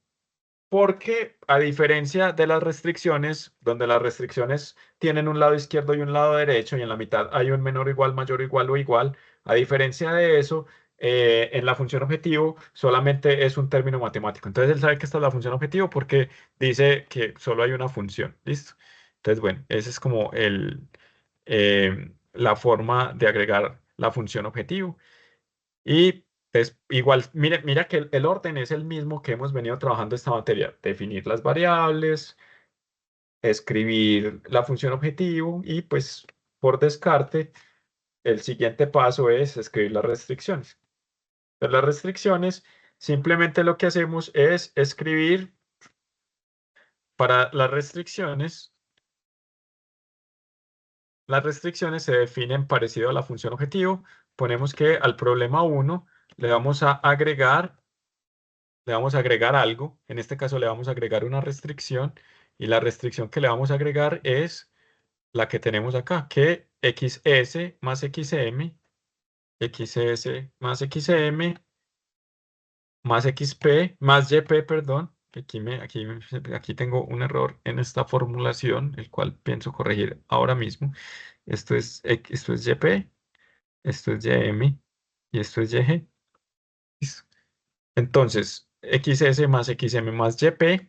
Porque a diferencia de las restricciones, donde las restricciones tienen un lado izquierdo y un lado derecho, y en la mitad hay un menor o igual, mayor o igual o igual, a diferencia de eso, en la función objetivo solamente es un término matemático. Entonces él sabe que esta es la función objetivo porque dice que solo hay una función. ¿Listo? Entonces, bueno, ese es como eh, la forma de agregar la función objetivo. Y es igual, mira que el orden es el mismo que hemos venido trabajando esta materia. Definir las variables, escribir la función objetivo y pues por descarte, el siguiente paso es escribir las restricciones. De las restricciones, simplemente lo que hacemos es escribir para las restricciones se definen parecido a la función objetivo. Ponemos que al problema uno le vamos a agregar, le vamos a agregar algo. En este caso le vamos a agregar una restricción y la restricción que le vamos a agregar es la que tenemos acá, que xs más xm, xs más xm más xp más yp, perdón. Aquí tengo un error en esta formulación, el cual pienso corregir ahora mismo. Esto es yp, esto es ym y esto es yg. Listo. Entonces, xs más xm más yp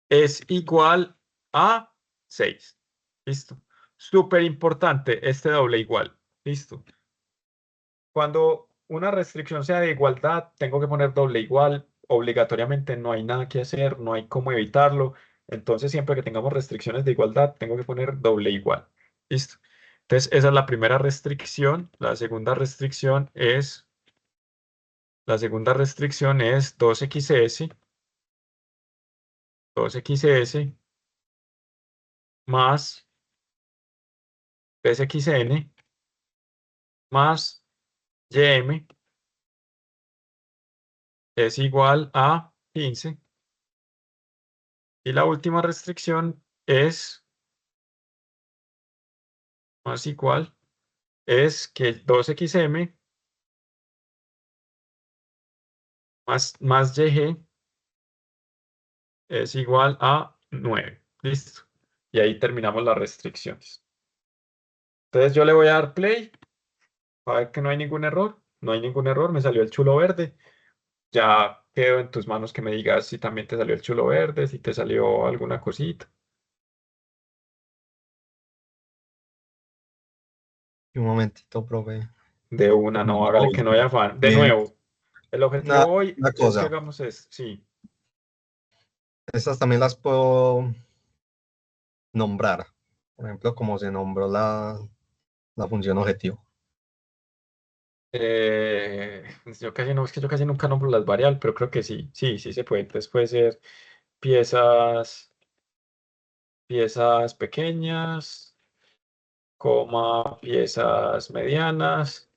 es igual a 6. Listo. Súper importante este doble igual. Listo. Cuando una restricción sea de igualdad, tengo que poner doble igual. Obligatoriamente no hay nada que hacer, no hay cómo evitarlo. Entonces, siempre que tengamos restricciones de igualdad, tengo que poner doble igual. Listo. Entonces, esa es la primera restricción. La segunda restricción es 2xs más 3xn más ym es igual a 15. Y la última restricción es más igual, es que 2xm más yg es igual a 9. Listo. Y ahí terminamos las restricciones. Entonces yo le voy a dar play para ver que no hay ningún error. No hay ningún error, me salió el chulo verde. Ya quedo en tus manos que me digas si también te salió el chulo verde, si te salió alguna cosita. Un momentito, profe. De una, no, hágale que no haya afán. De Eh, nuevo, el objetivo hoy una es que cosa, hagamos esto. Sí. estas también las puedo nombrar. Por ejemplo, como se nombró la función objetivo. Es que yo casi nunca nombro las variables, pero creo que sí, sí, sí se puede. Entonces puede ser piezas, piezas pequeñas, coma, piezas medianas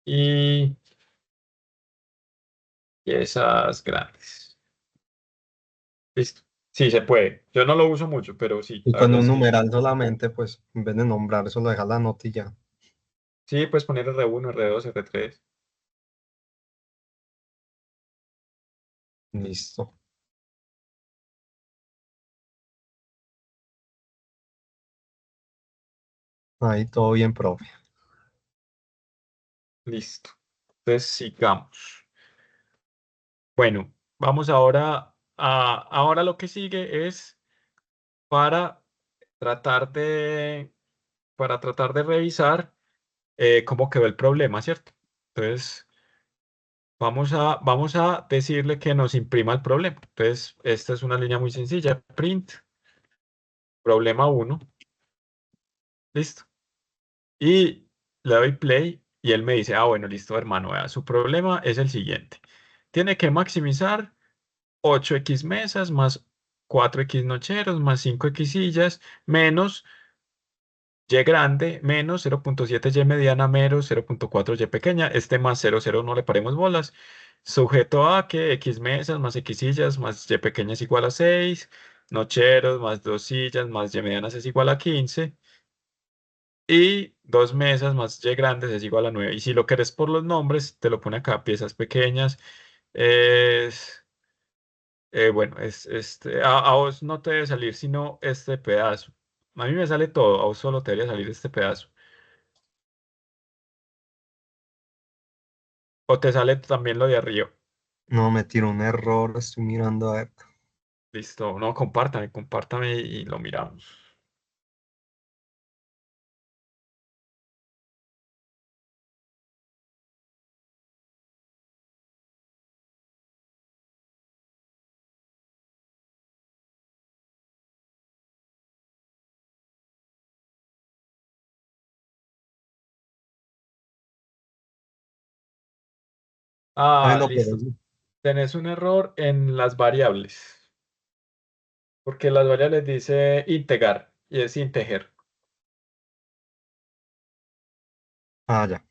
y piezas grandes. Listo. Sí, se puede. Yo no lo uso mucho, pero sí, Y la con verdad un sí. numeral solamente, pues, en vez de nombrar, solo dejar la nota y ya. Sí, puedes poner R1, R2, R3. Listo. Ahí todo bien, profe. Listo. Entonces sigamos. Bueno, vamos ahora lo que sigue es para tratar de, para tratar de revisar cómo quedó el problema, ¿cierto? Entonces, vamos a decirle que nos imprima el problema. Entonces, esta es una línea muy sencilla. Print, problema uno. Listo. Y le doy play y él me dice, ah, bueno, listo, hermano, vea, su problema es el siguiente. Tiene que maximizar 8x mesas más 4x nocheros más 5x sillas menos y grande menos 0,7 y mediana menos 0,4 y pequeña. Este más 0,0 no le paremos bolas. Sujeto a que x mesas más x sillas más y pequeña es igual a 6. Nocheros más 2 sillas más y medianas es igual a 15. Y 2 mesas más y grandes es igual a 9. Y si lo querés por los nombres, te lo pone acá. Piezas pequeñas. Es, bueno, a vos no te debe salir sino este pedazo. A mí me sale todo. A vos solo te debería salir este pedazo. O te sale también lo de arriba. No, me tiró un error, estoy mirando a ver. Listo, no, compártame, compártame y lo miramos. Ah, Bueno, pero listo. Tenés un error en las variables, porque las variables dice integrar y es integer. ya.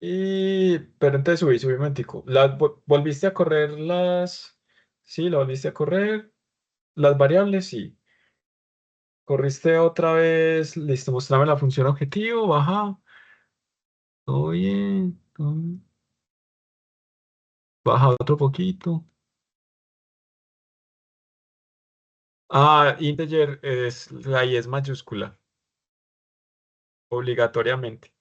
Pero entonces subí un momentico. ¿Volviste a correr sí, lo volviste a correr? Las variables, sí. Corriste otra vez, listo, mostrame la función objetivo, baja, todo bien, todo bien. Baja otro poquito. Ah, integer la I es mayúscula, obligatoriamente.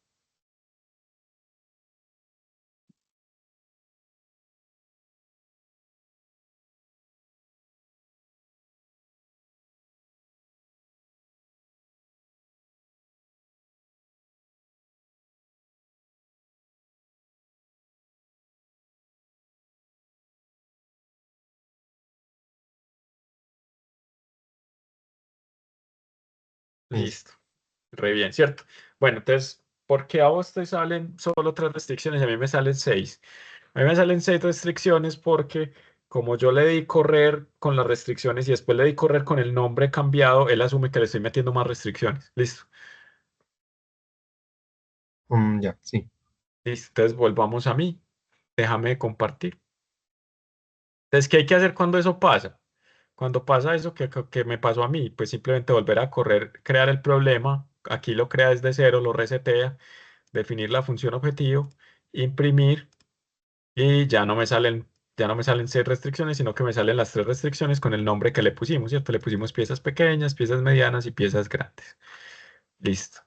Listo. Listo, re bien, ¿cierto? Bueno, entonces, ¿por qué a vos te salen solo tres restricciones y a mí me salen seis? A mí me salen seis restricciones porque como yo le di correr con las restricciones y después le di correr con el nombre cambiado, él asume que le estoy metiendo más restricciones. Listo. Ya, sí. Listo. Entonces volvamos a mí. Déjame compartir. Entonces, ¿qué hay que hacer cuando eso pasa? Cuando pasa eso que me pasó a mí, pues simplemente volver a correr, crear el problema. Aquí lo crea desde cero, lo resetea, definir la función objetivo, imprimir y ya no me salen seis restricciones, sino que me salen las tres restricciones con el nombre que le pusimos, ¿cierto? Le pusimos piezas pequeñas, piezas medianas y piezas grandes. Listo.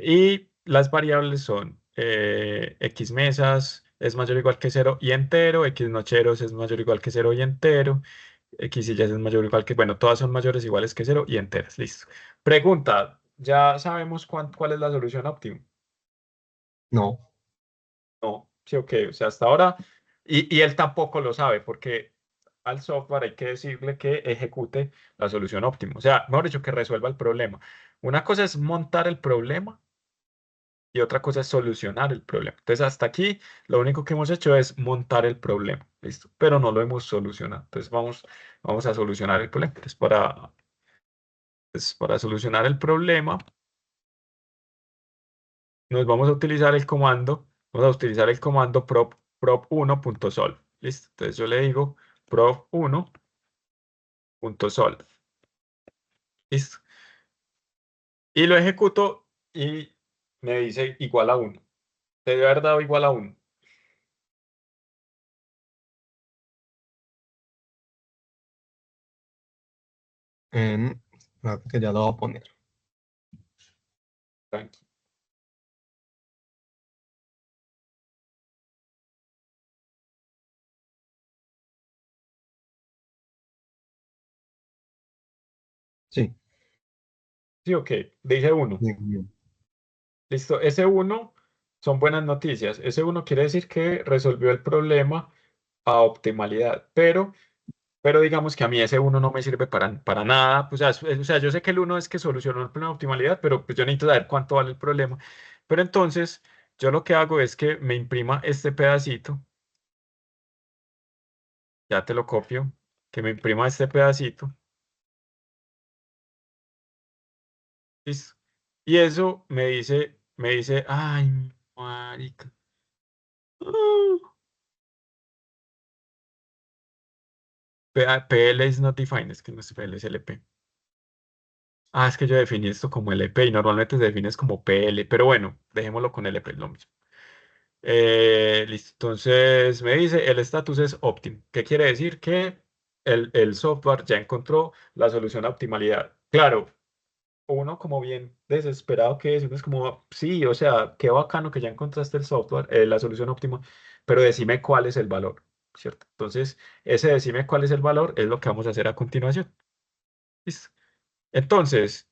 Y las variables son x mesas es mayor o igual que cero y entero, x nocheros es mayor o igual que cero y entero, x sillas es mayor o igual que, bueno, todas son mayores o iguales que cero y enteras. Listo. Pregunta, ¿ya sabemos cuál es la solución óptima? No. No, sí, ok, o sea, hasta ahora, y él tampoco lo sabe, porque al software hay que decirle que ejecute la solución óptima, o sea, mejor dicho, que resuelva el problema. Una cosa es montar el problema y otra cosa es solucionar el problema. Entonces, hasta aquí, lo único que hemos hecho es montar el problema, ¿listo? Pero no lo hemos solucionado. Entonces, vamos a solucionar el problema. Entonces, para solucionar el problema, nos vamos a utilizar el comando prop1.solve. ¿Listo? Entonces yo le digo prop1.solve. ¿Listo? Y lo ejecuto y me dice igual a uno. Te debe haber dado igual a uno. En, Espérate que ya lo voy a poner. Tranqui. Sí. Sí, ok. Dije uno. Bien, bien. Listo. Ese uno son buenas noticias. Ese uno quiere decir que resolvió el problema a optimalidad. Pero digamos que a mí ese uno no me sirve para nada. Pues, o sea, yo sé que el uno es que solucionó el problema de optimalidad, pero pues yo necesito saber cuánto vale el problema. Pero entonces, yo lo que hago es que me imprima este pedacito, ya te lo copio, que me imprima este pedacito, listo. Y eso me dice, ay, marica. ah, PL is not defined, es que no es PL, es LP. Ah, es que yo definí esto como LP y normalmente se define es como PL, pero bueno, dejémoslo con LP, es lo mismo. Listo. Entonces me dice, el estatus es óptimo. ¿Qué quiere decir? Que el software ya encontró la solución a optimalidad. Claro, uno como bien desesperado que es, uno es como, sí, o sea, qué bacano que ya encontraste el software, la solución óptima, pero decime cuál es el valor, ¿cierto? Entonces, ese decime cuál es el valor es lo que vamos a hacer a continuación. ¿Listo? Entonces,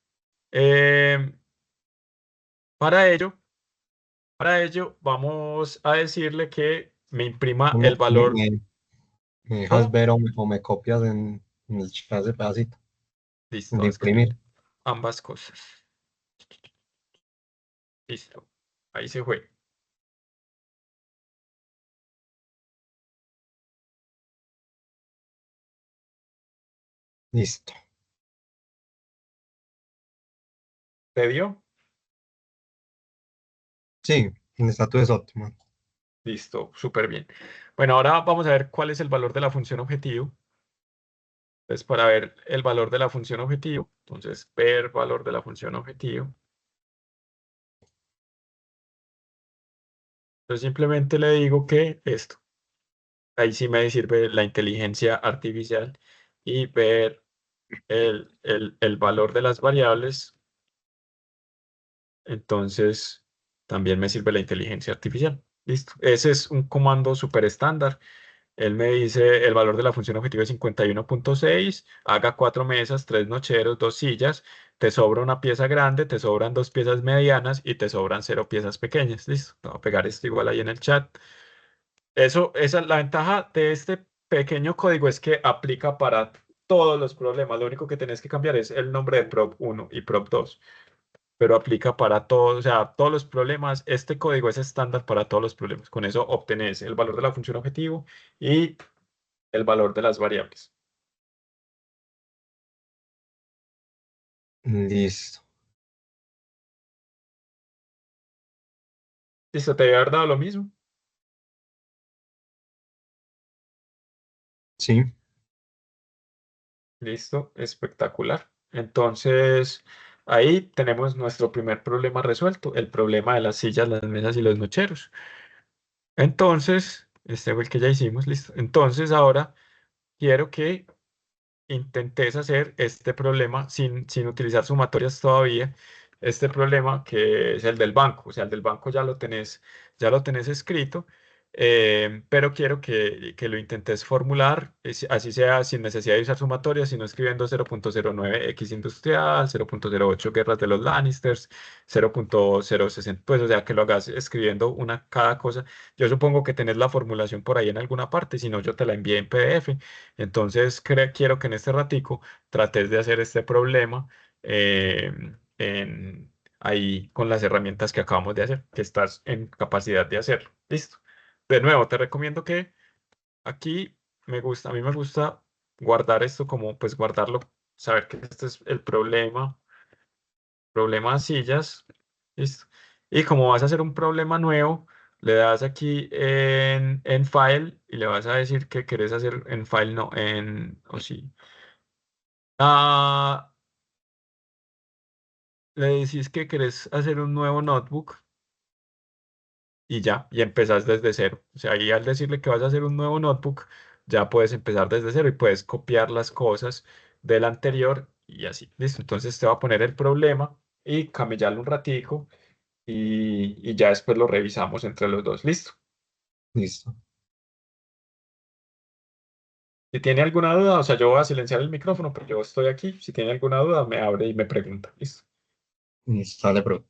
em, para ello, para ello vamos a decirle que me imprima Me, el me, valor. me- me dejas ¿Cómo? ver o me copias en el chat ese pedacito Listo, de a escribir imprimir. ambas cosas. Listo. Ahí se fue. Listo. ¿Te dio? Sí, el estatus es óptimo. Listo, súper bien. Bueno, ahora vamos a ver cuál es el valor de la función objetivo. Entonces, para ver el valor de la función objetivo, entonces, ver valor de la función objetivo. Entonces, simplemente le digo que esto. Ahí sí me sirve la inteligencia artificial y ver el valor de las variables. Entonces, también me sirve la inteligencia artificial. Listo. Ese es un comando súper estándar. Él me dice el valor de la función objetivo es 51.6, haga cuatro mesas, tres nocheros, dos sillas, te sobra una pieza grande, te sobran dos piezas medianas y te sobran cero piezas pequeñas. Listo. Te voy a pegar esto igual ahí en el chat. Eso, esa es la ventaja de este pequeño código es que aplica para todos los problemas. Lo único que tenés que cambiar es el nombre de prop uno y prop 2, pero aplica para todos, o sea, todos los problemas. Este código es estándar para todos los problemas. Con eso obtenés el valor de la función objetivo y el valor de las variables. Listo. ¿Listo? ¿Te debe haber dado lo mismo? Sí, Listo, espectacular. Entonces, ahí tenemos nuestro primer problema resuelto, el problema de las sillas, las mesas y los nocheros. Entonces, este fue el que ya hicimos, listo. Entonces, ahora quiero que intentes hacer este problema sin utilizar sumatorias todavía, este problema que es el del banco, o sea, el del banco ya lo tenés escrito, pero quiero que lo intentes formular, así sea sin necesidad de usar sumatorias, sino escribiendo 0.09 X industrial, 0.08 guerras de los Lannisters, 0.060, pues o sea, que lo hagas escribiendo una cada cosa. Yo supongo que tenés la formulación por ahí en alguna parte, si no, yo te la envié en PDF. Entonces, quiero que en este ratico trates de hacer este problema eh, ahí con las herramientas que acabamos de hacer, que estás en capacidad de hacerlo. Listo. De nuevo, te recomiendo que aquí a mí me gusta guardar esto como, pues guardarlo, saber que este es el problema sillas. Listo. Y como vas a hacer un problema nuevo, le das aquí en File y le vas a decir que querés hacer en File, no o sí. Ah, le decís que querés hacer un nuevo notebook y ya, y empezás desde cero. O sea, ahí al decirle que vas a hacer un nuevo notebook, ya puedes empezar desde cero y puedes copiar las cosas del anterior y así. Listo. Entonces te va a poner el problema y camellarlo un ratico y ya después lo revisamos entre los dos. Listo. listo. Si tiene alguna duda, o sea, yo voy a silenciar el micrófono, pero yo estoy aquí. Si tiene alguna duda, me abre y me pregunta. Listo. Listo, dale, bro.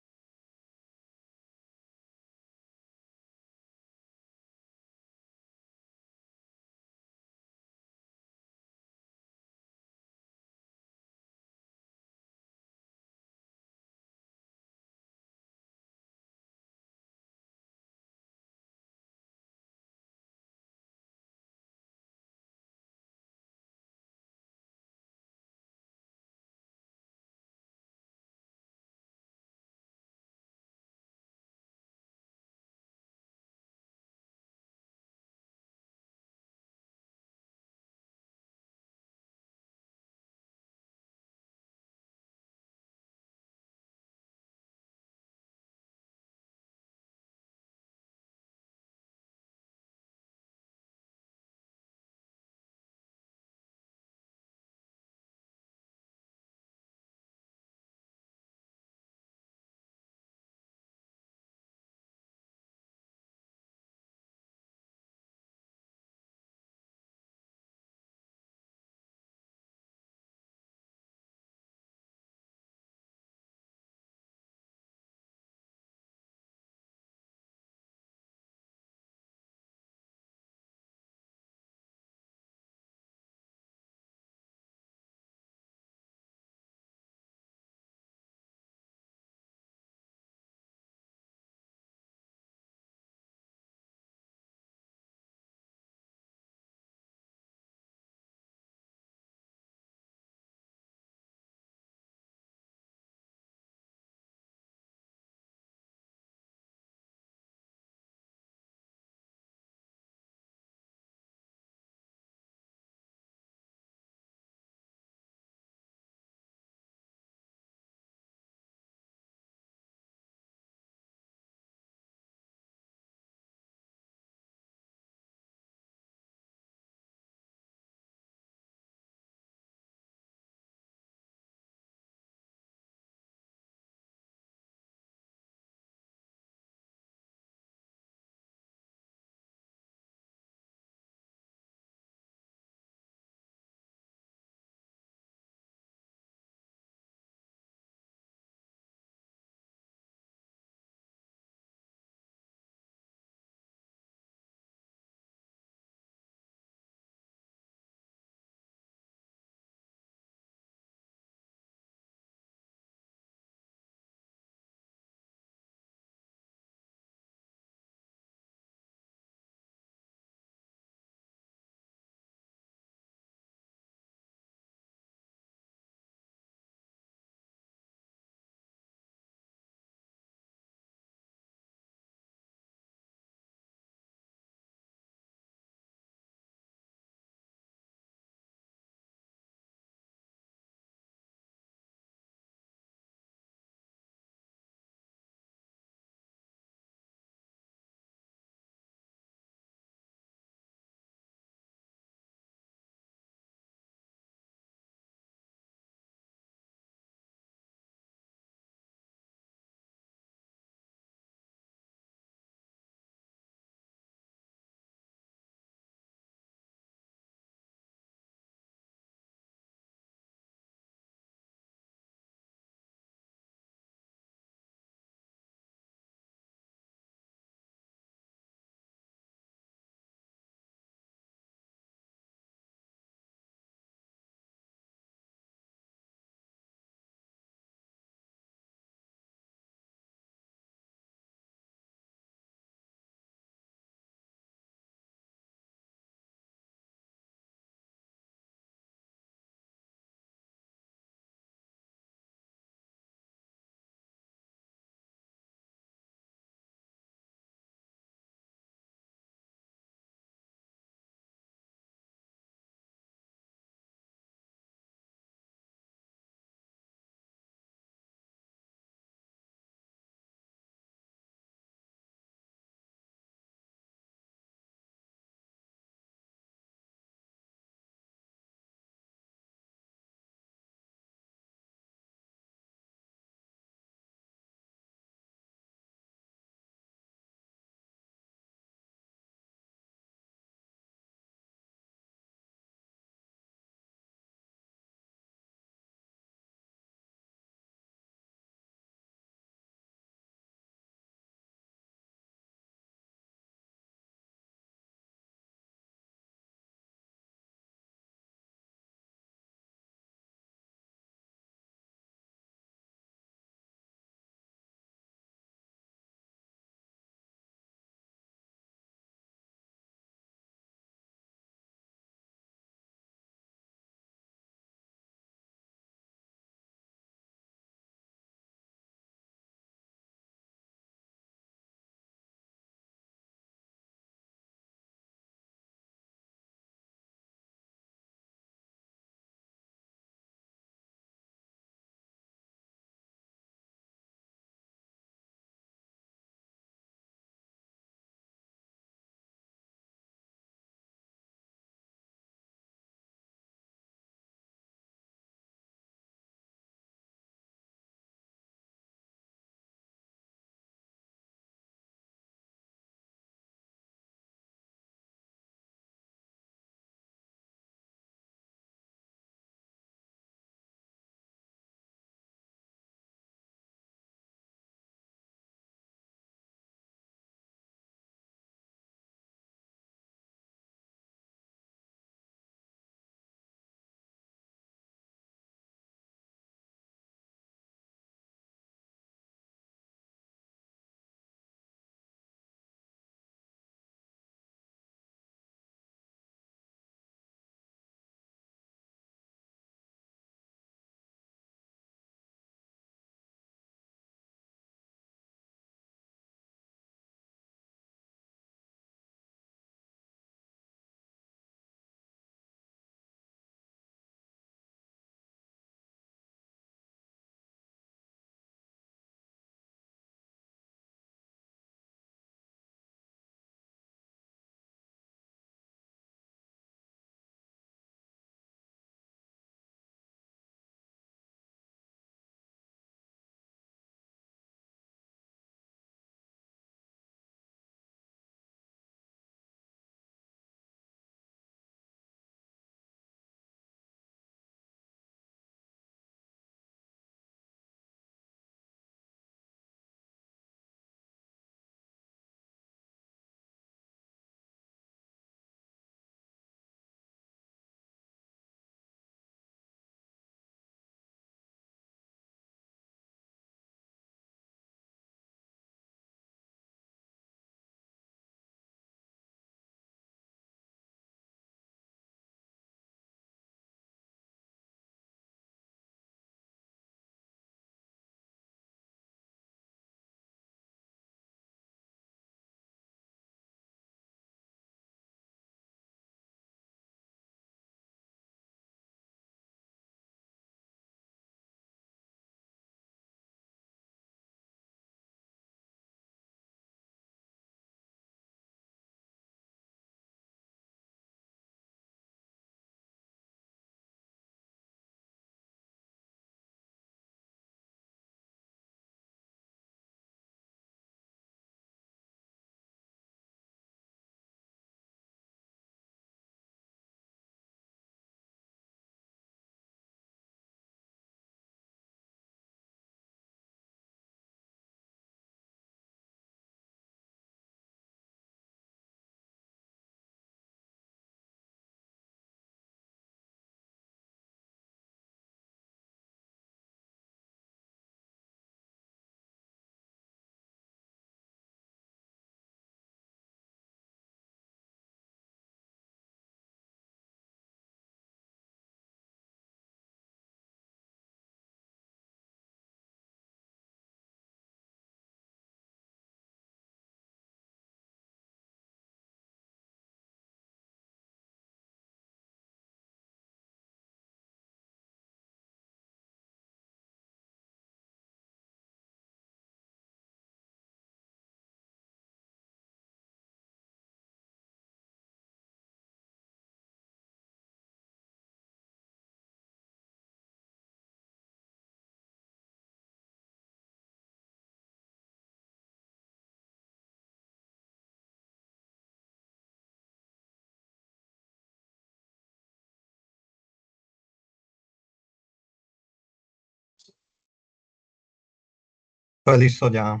Entonces, listo, ya.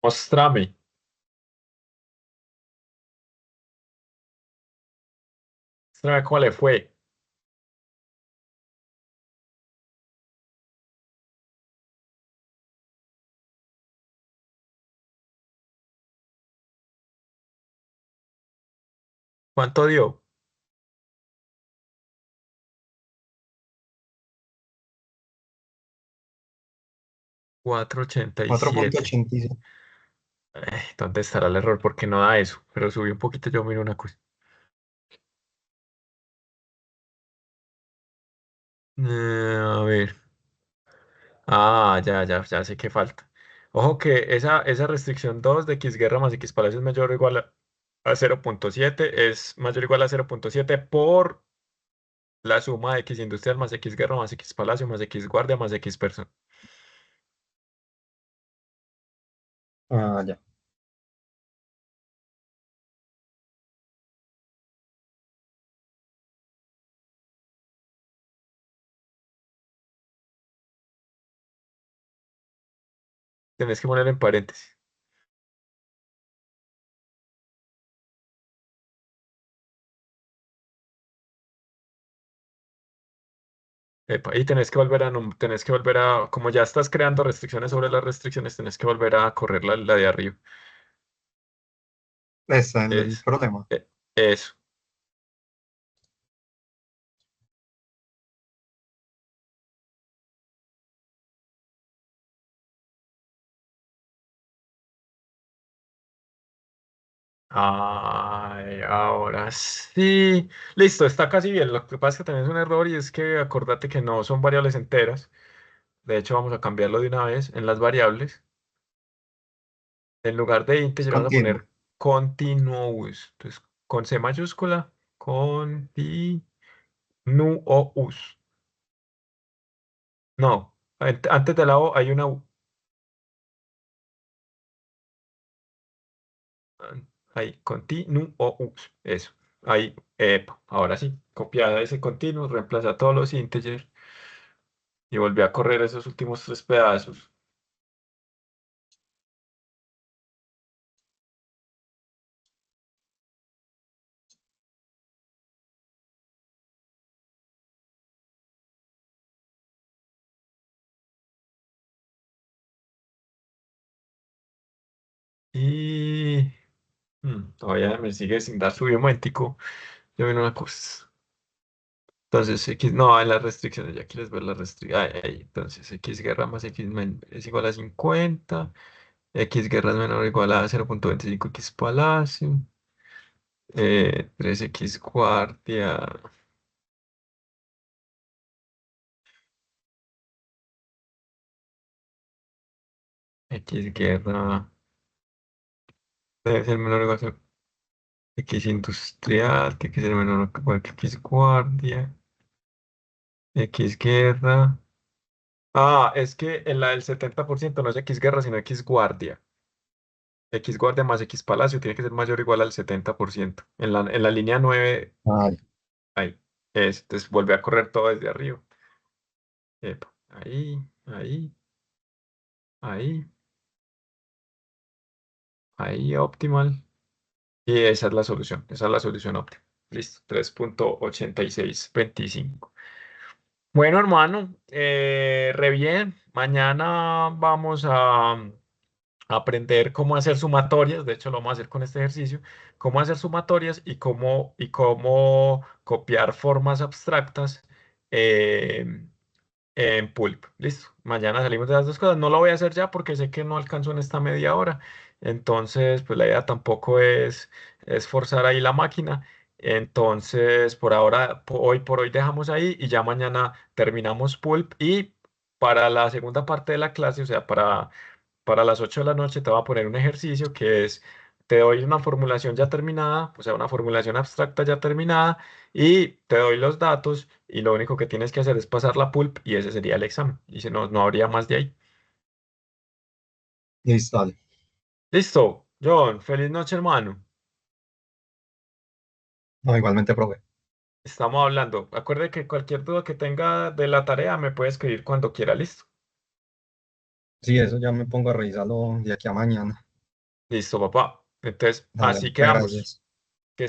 Mostrame. Mostrame cómo le fue. ¿Cuánto dio? 4,87. 4,86. ¿Dónde estará el error? Porque no da eso. Pero subí un poquito, yo miro una cosa. A ver. Ah, ya sé qué falta. Ojo que esa restricción 2 de X guerra más X palacio es mayor o igual a 0,7 es mayor o igual a 0,7 por la suma de X industrial más X guerra más X palacio más X guardia más X persona. Ah, ya. Tenés que poner en paréntesis. Epa, y tenés que volver a, como ya estás creando restricciones sobre las restricciones, tenés que volver a correr la de arriba. Ese es el Es, problema. eso. Ay, ahora sí. Listo, está casi bien. Lo que pasa es que tenés un error y es que acordate que no son variables enteras. De hecho, vamos a cambiarlo de una vez en las variables. En lugar de Es integer vamos a continuo. poner continuous. Entonces, con C mayúscula, continuous. No, antes de la O hay una U. Ahí, continuous. Eso. Ahí, epa. Ahora sí. Copiada ese continuous, reemplaza todos los integers y volví a correr esos últimos tres pedazos. Y todavía me sigue sin dar subir un momentico. Yo vi una cosa. Entonces, X, no, en las restricciones, ya quieres ver las restricciones. Ahí, entonces, X guerra más X es igual a 50. X guerra es menor o igual a 0,25 X palacio. 3X guardia. X guerra debe ser menor o igual a X industrial. Tiene que ser menor o igual que X guardia. X guerra. Ah, es que en la del 70% no es X guerra, sino X guardia. X guardia más X palacio tiene que ser mayor o igual al 70%. En la línea 9 Ah, ya. ahí. Entonces vuelve a correr todo desde arriba. Epa, ahí, ahí, ahí, optimal. Y esa es la solución. Esa es la solución óptima. Listo. 3,8625. Bueno, hermano, re bien. Mañana vamos a aprender cómo hacer sumatorias, de hecho lo vamos a hacer con este ejercicio, cómo hacer sumatorias y cómo copiar formas abstractas eh, en Pulp. Listo, mañana salimos de las dos cosas. No lo voy a hacer ya porque sé que no alcanzo en esta media hora. Entonces, pues la idea tampoco es forzar ahí la máquina. Entonces, por ahora, hoy por hoy dejamos ahí y ya mañana terminamos Pulp y para la segunda parte de la clase, o sea, para las 8 de la noche te voy a poner un ejercicio que es, te doy una formulación ya terminada, o sea, una formulación abstracta ya terminada, y te doy los datos, y lo único que tienes que hacer es pasar la pulp, y ese sería el examen. Y si no, no habría más de ahí. Listo, dale. Listo, John, feliz noche, hermano. No, igualmente, profe. Estamos hablando. Acuerde que cualquier duda que tenga de la tarea me puede escribir cuando quiera, listo. Sí, eso ya me pongo a revisarlo de aquí a mañana. Listo, papá. Entonces, Dale, así muchas quedamos. gracias. Que